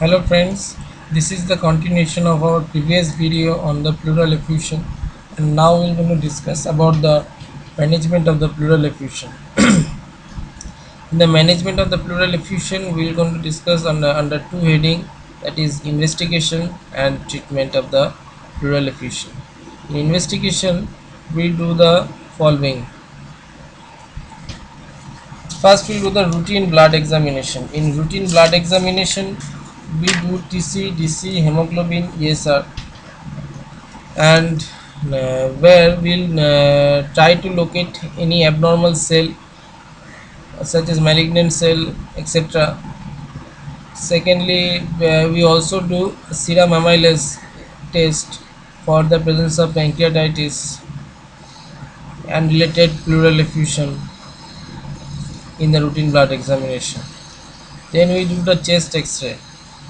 Hello friends, this is the continuation of our previous video on the pleural effusion, and now we're going to discuss about the management of the pleural effusion. In the management of the pleural effusion, we're going to discuss under two heading, that is investigation and treatment of the pleural effusion. In investigation, we do the following. First, we'll do the routine blood examination. In routine blood examination, we do TC, DC, hemoglobin, ESR, and where we'll try to locate any abnormal cell such as malignant cell, etc. Secondly, we also do serum amylase test for the presence of pancreatitis and related pleural effusion in the routine blood examination. Then we do the chest X-ray.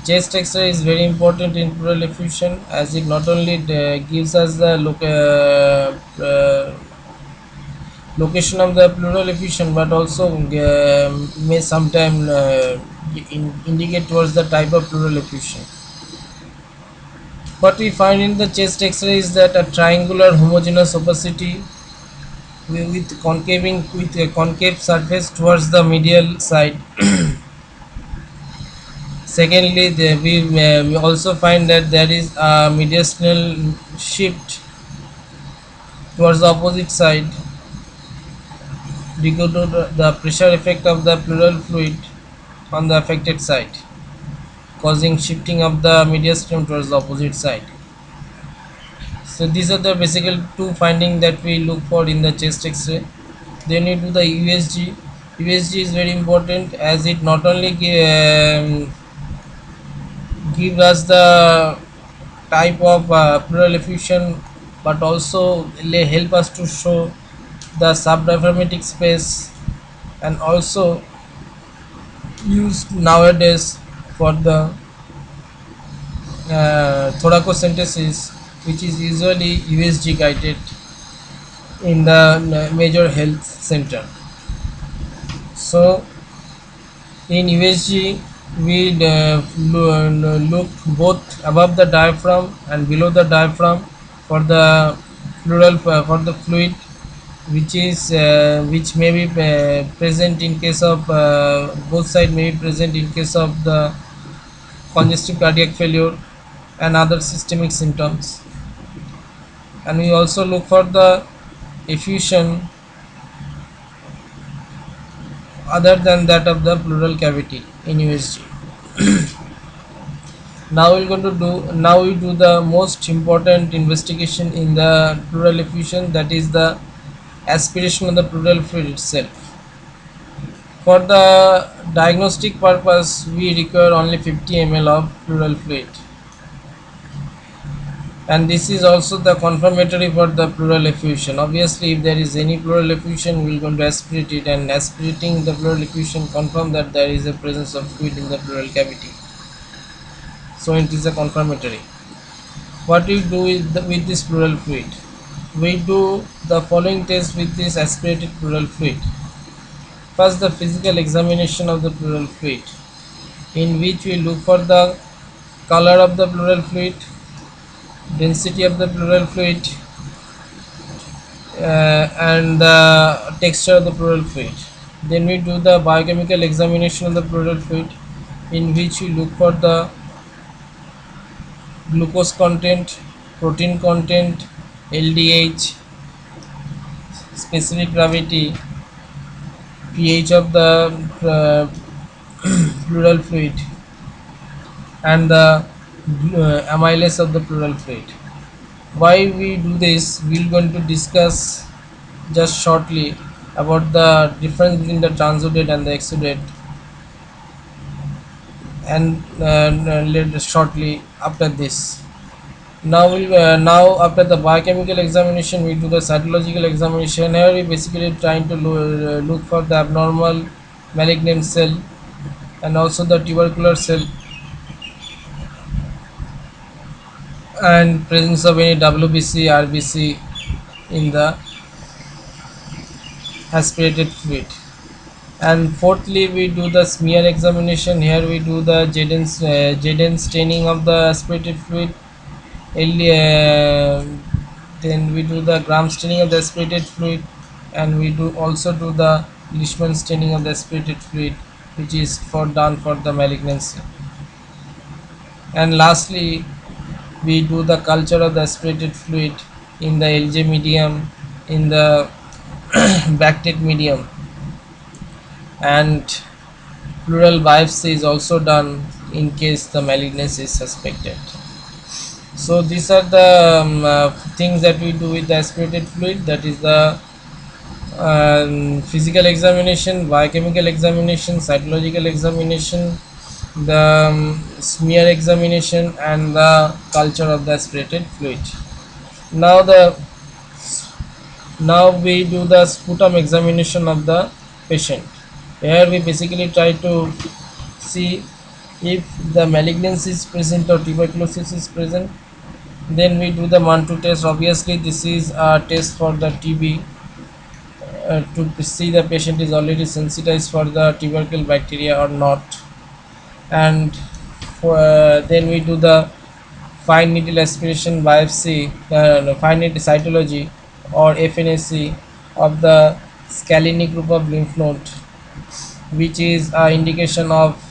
Chest X-ray is very important in pleural effusion, as it not only gives us the location of the pleural effusion, but also may sometime indicate towards the type of pleural effusion. What we find in the chest X-ray is that a triangular homogeneous opacity with a concave surface towards the medial side. Secondly, we also find that there is a mediastinal shift towards the opposite side due to the pressure effect of the pleural fluid on the affected side, causing shifting of the mediastinum towards the opposite side. So these are the basically two findings that we look for in the chest X-ray. Then we do the USG. USG is very important, as it not only gives us the type of pleural effusion, but also help us to show the subdiaphragmatic space, and also used nowadays for the thoracocentesis, which is usually USG guided in the major health center. So in USG, we look both above the diaphragm and below the diaphragm for the for the fluid which may be present in case of both side may be present in case of the congestive cardiac failure and other systemic symptoms. And we also look for the effusion other than that of the pleural cavity in USG. Now we do the most important investigation in the pleural effusion, that is the aspiration of the pleural fluid itself. For the diagnostic purpose, we require only 50 ml of pleural fluid, and this is also the confirmatory for the pleural effusion. Obviously, if there is any pleural effusion, we are going to aspirate it, and aspirating the pleural effusion confirm that there is a presence of fluid in the pleural cavity. So it is a confirmatory. What we do with this pleural fluid? We do the following test with this aspirated pleural fluid. First, the physical examination of the pleural fluid, in which we look for the color of the pleural fluid, density of the pleural fluid, and the texture of the pleural fluid. Then we do the biochemical examination of the pleural fluid, in which we look for the glucose content, protein content, LDH, specific gravity, pH of the pleural fluid, and the amylase of the pleural fluid. Why we do this, we're going to discuss just shortly about the difference between the transudate and the exudate, and later shortly after this. Now after the biochemical examination, we do the cytological examination. Here we basically trying to look for the abnormal malignant cell and also the tubercular cell, and presence of any WBC, RBC in the aspirated fluid. And fourthly, we do the smear examination. Here we do the Jaden staining of the aspirated fluid. Then we do the gram staining of the aspirated fluid, and we do also do the Leishman staining of the aspirated fluid, which is done for the malignancy. And lastly, we do the culture of the aspirated fluid in the LJ medium, in the Bactet medium, and pleural biopsy is also done in case the malignancy is suspected. So these are the things that we do with the aspirated fluid, that is the physical examination, biochemical examination, cytological examination, the smear examination, and the culture of the aspirated fluid. Now we do the sputum examination of the patient. Here we basically try to see if the malignancy is present or tuberculosis is present. Then we do the Mantoux test. Obviously this is a test for the TB, to see the patient is already sensitized for the tubercle bacteria or not. And then we do the fine needle aspiration biopsy, fine needle cytology or FNAC of the scalene group of lymph node, which is an indication of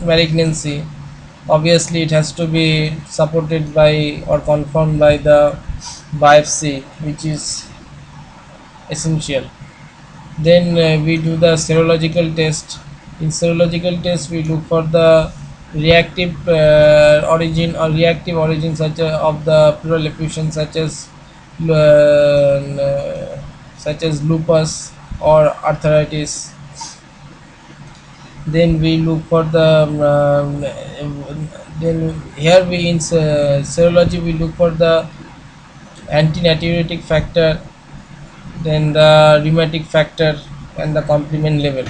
malignancy. Obviously it has to be supported by or confirmed by the biopsy, which is essential. Then we do the serological test. In serological test we look for the reactive origin or reactive origin of the pleural effusion, such as lupus or arthritis. Then we look for the then here we in serology we look for the antinatriuretic factor, then the rheumatic factor, and the complement level.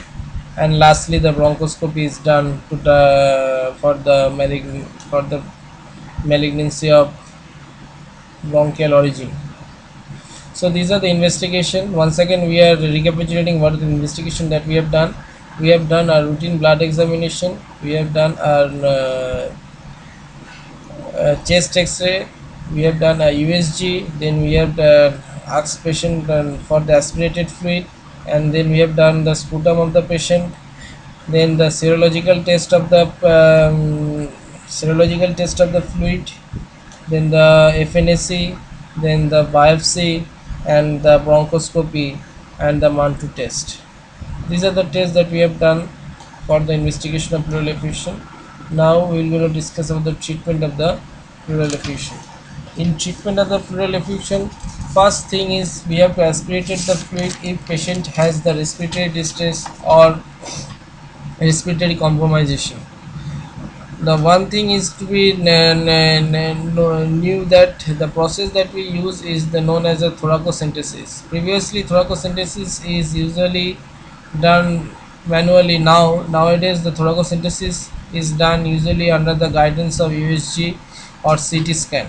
And lastly the bronchoscopy is done to the for the malignancy of bronchial origin. So these are the investigation. Once again we are recapitulating what is the investigation that we have done. We have done a routine blood examination, we have done a chest x-ray, we have done a USG, then we have asked patient for the aspirated fluid, and then we have done the sputum of the patient, then the serological test of the fluid, then the FNAC, then the biopsy, and the bronchoscopy, and the Mantoux test. These are the tests that we have done for the investigation of pleural effusion. Now we will going to discuss about the treatment of the pleural effusion. In treatment of the pleural effusion, first thing is we have to aspirate the fluid if patient has the respiratory distress or respiratory compromisation. The one thing is to be knew that the process that we use is the known as a thoracocentesis. Previously thoracocentesis is usually done manually. Nowadays the thoracocentesis is done usually under the guidance of USG or CT scan.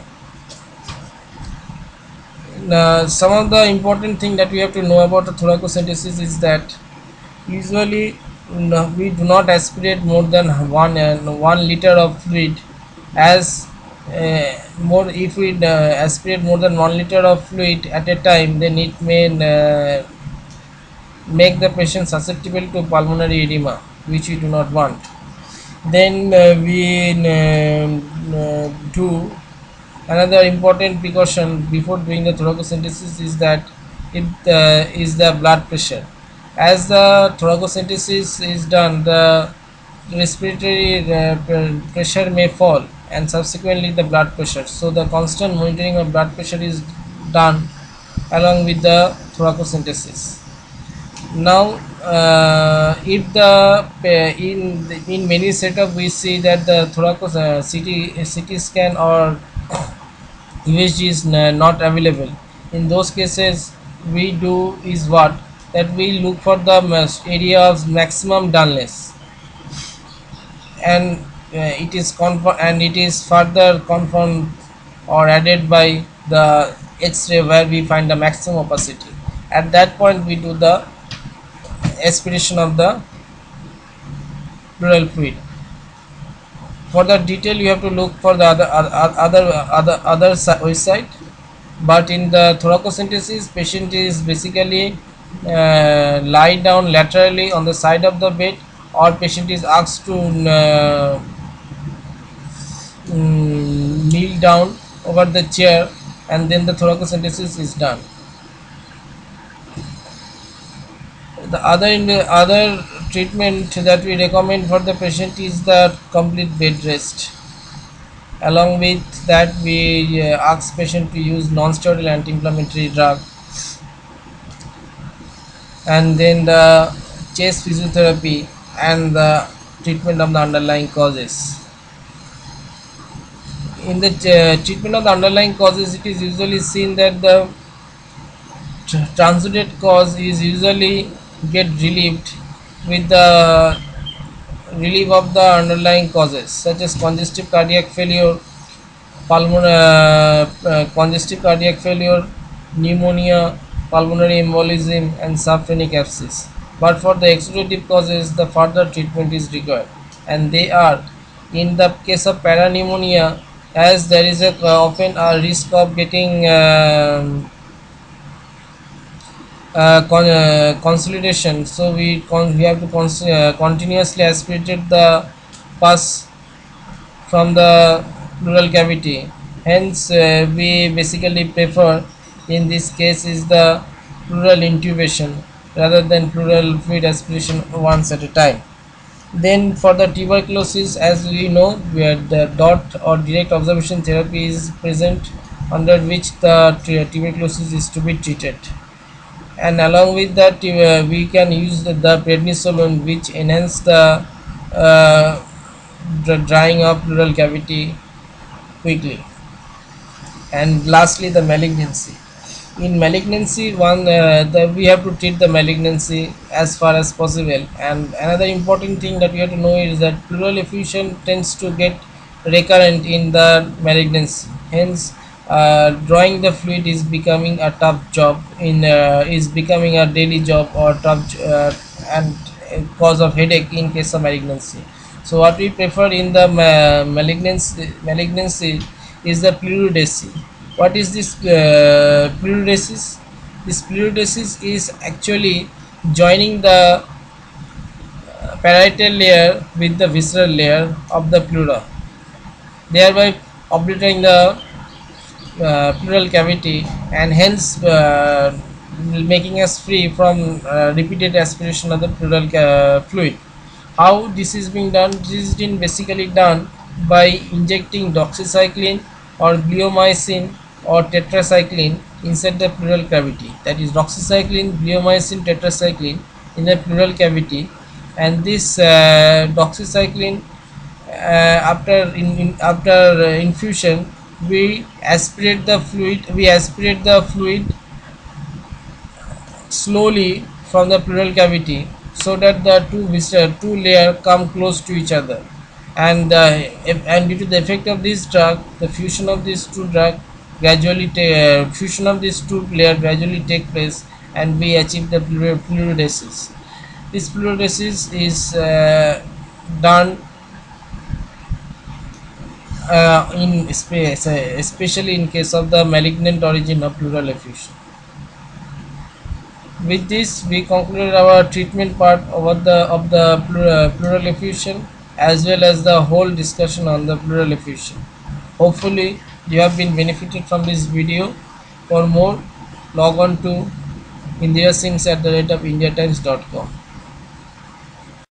Some of the important thing that we have to know about the thoracocentesis is that usually we do not aspirate more than 1 liter of fluid, as if we aspirate more than 1 liter of fluid at a time, then it may make the patient susceptible to pulmonary edema, which we do not want. Then we do another important precaution before doing the thoracocentesis is that it is the blood pressure. As the thoracocentesis is done, the respiratory pressure may fall, and subsequently the blood pressure. So the constant monitoring of blood pressure is done along with the thoracocentesis. Now if the in many setup we see that the CT scan or USG is not available. In those cases we do is what, that we look for the area of maximum dullness, and it is further confirmed or added by the X-ray where we find the maximum opacity. At that point we do the aspiration of the pleural fluid. For the detail, you have to look for the other website. But in the thoracocentesis, patient is basically lie down laterally on the side of the bed, or patient is asked to kneel down over the chair, and then the thoracocentesis is done. The other treatment that we recommend for the patient is the complete bed rest. Along with that, we ask patient to use non-steroidal anti-inflammatory drug, and then the chest physiotherapy and the treatment of the underlying causes. In the treatment of the underlying causes, it is usually seen that the transudate cause is usually get relieved with the relief of the underlying causes, such as congestive cardiac failure, congestive cardiac failure, pneumonia, pulmonary embolism, and subphrenic abscess. But for the exudative causes, the further treatment is required, and they are, in the case of parapneumonia, as there is often a risk of getting consolidation, so we have to continuously aspirate the pus from the pleural cavity. Hence, we basically prefer in this case is the pleural intubation rather than pleural fluid aspiration once at a time. Then for the tuberculosis, as we know, where the dot or direct observation therapy is present, under which the tuberculosis is to be treated. And along with that, we can use the prednisolone, which enhance the drying of pleural cavity quickly. And lastly, the malignancy. In malignancy, we have to treat the malignancy as far as possible. And another important thing that we have to know is that pleural effusion tends to get recurrent in the malignancy. Hence, drawing the fluid is becoming a tough job, is becoming a daily job or tough and cause of headache in case of malignancy. So what we prefer in the malignancy is the pleurodesy. What is this pleurodesis? This pleurodesis is actually joining the parietal layer with the visceral layer of the pleura, thereby obliterating the pleural cavity, and hence making us free from repeated aspiration of the pleural fluid. How this is being done? This is being basically done by injecting doxycycline or bleomycin or tetracycline inside the pleural cavity. That is doxycycline, bleomycin, tetracycline in the pleural cavity, and this doxycycline after infusion, we aspirate the fluid slowly from the pleural cavity, so that the two layer come close to each other, and due to the effect of this drug, the fusion of these two layer gradually take place, and we achieve the pleurodesis. This pleurodesis is done especially in case of the malignant origin of pleural effusion. With this, we concluded our treatment part of the pleural effusion, as well as the whole discussion on the pleural effusion. Hopefully, you have been benefited from this video. For more, log on to indiasims@indiatimes.com.